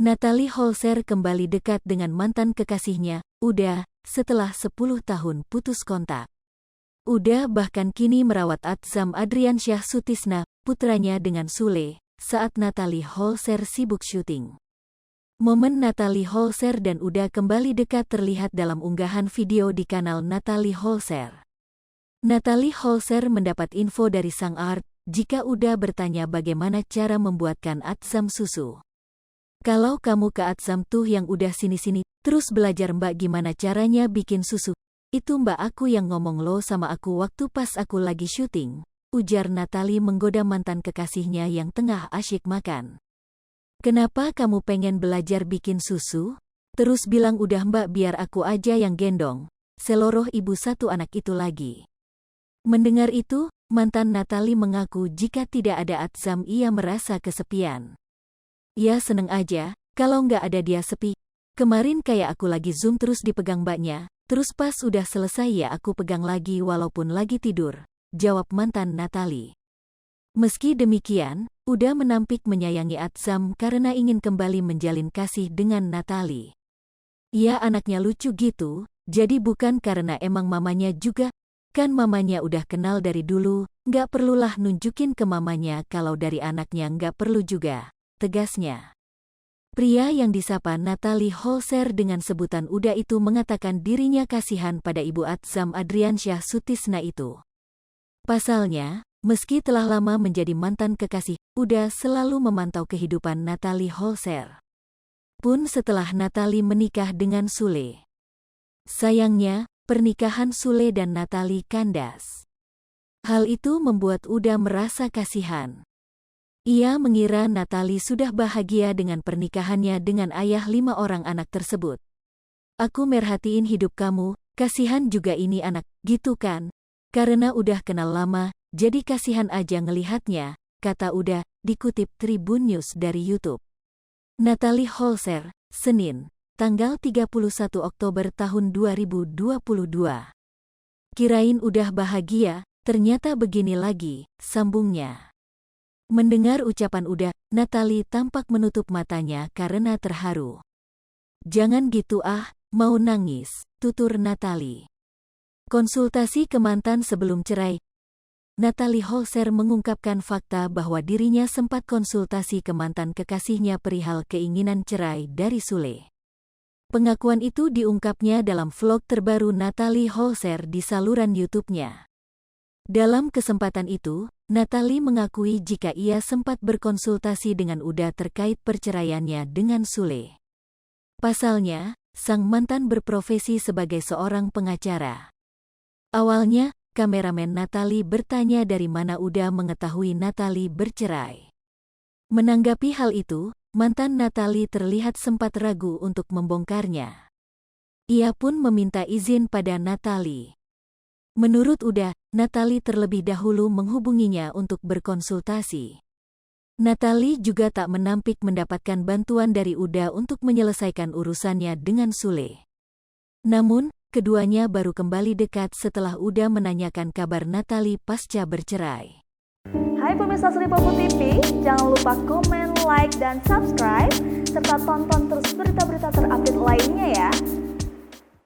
Natalie Holzer kembali dekat dengan mantan kekasihnya, Uda, setelah 10 tahun putus kontak. Uda bahkan kini merawat Atzam Adriansyah Sutisna, putranya dengan Sule, saat Natalie Holzer sibuk syuting. Momen Natalie Holzer dan Uda kembali dekat terlihat dalam unggahan video di kanal Natalie Holzer. Natalie Holzer mendapat info dari sang art, jika Uda bertanya bagaimana cara membuatkan Atzam susu. Kalau kamu ke Atzam tuh yang udah sini-sini, terus belajar mbak gimana caranya bikin susu. Itu mbak aku yang ngomong lo sama aku waktu pas aku lagi syuting, ujar Natalie menggoda mantan kekasihnya yang tengah asyik makan. Kenapa kamu pengen belajar bikin susu? Terus bilang udah mbak biar aku aja yang gendong, seloroh ibu satu anak itu lagi. Mendengar itu, mantan Natalie mengaku jika tidak ada Atzam ia merasa kesepian. Ya seneng aja, kalau nggak ada dia sepi. Kemarin kayak aku lagi zoom terus dipegang mbaknya, terus pas udah selesai ya aku pegang lagi walaupun lagi tidur, jawab mantan Natalie. Meski demikian, Uda menampik menyayangi Atzam karena ingin kembali menjalin kasih dengan Natalie. Ya anaknya lucu gitu, jadi bukan karena emang mamanya juga, kan mamanya udah kenal dari dulu, nggak perlulah nunjukin ke mamanya kalau dari anaknya nggak perlu juga. Tegasnya. Pria yang disapa Natalie Holzer dengan sebutan Uda itu mengatakan dirinya kasihan pada ibu Atzam Adriansyah Sutisna itu. Pasalnya, meski telah lama menjadi mantan kekasih, Uda selalu memantau kehidupan Natalie Holzer. Pun setelah Natalie menikah dengan Sule. Sayangnya, pernikahan Sule dan Natalie kandas. Hal itu membuat Uda merasa kasihan. Ia mengira Natalie sudah bahagia dengan pernikahannya dengan ayah 5 orang anak tersebut. Aku merhatiin hidup kamu, kasihan juga ini anak, gitu kan? Karena udah kenal lama, jadi kasihan aja ngelihatnya, kata Uda, dikutip Tribun News dari YouTube. Natalie Holzer, Senin, tanggal 31 Oktober tahun 2022. Kirain udah bahagia, ternyata begini lagi, sambungnya. Mendengar ucapan Uda, Natalie tampak menutup matanya karena terharu. Jangan gitu mau nangis, tutur Natalie. Konsultasi ke mantan sebelum cerai. Natalie Holzer mengungkapkan fakta bahwa dirinya sempat konsultasi ke mantan kekasihnya perihal keinginan cerai dari Sule. Pengakuan itu diungkapnya dalam vlog terbaru Natalie Holzer di saluran YouTube-nya. Dalam kesempatan itu, Natalie mengakui jika ia sempat berkonsultasi dengan Uda terkait perceraiannya dengan Sule. Pasalnya, sang mantan berprofesi sebagai seorang pengacara. Awalnya, kameramen Natalie bertanya dari mana Uda mengetahui Natalie bercerai. Menanggapi hal itu, mantan Natalie terlihat sempat ragu untuk membongkarnya. Ia pun meminta izin pada Natalie. Menurut Uda, Natalie terlebih dahulu menghubunginya untuk berkonsultasi. Natalie juga tak menampik mendapatkan bantuan dari Uda untuk menyelesaikan urusannya dengan Sule. Namun, keduanya baru kembali dekat setelah Uda menanyakan kabar Natalie pasca bercerai. Hai pemirsa Sri Popo TV, jangan lupa komen, like, dan subscribe, serta tonton terus berita-berita terupdate lainnya ya.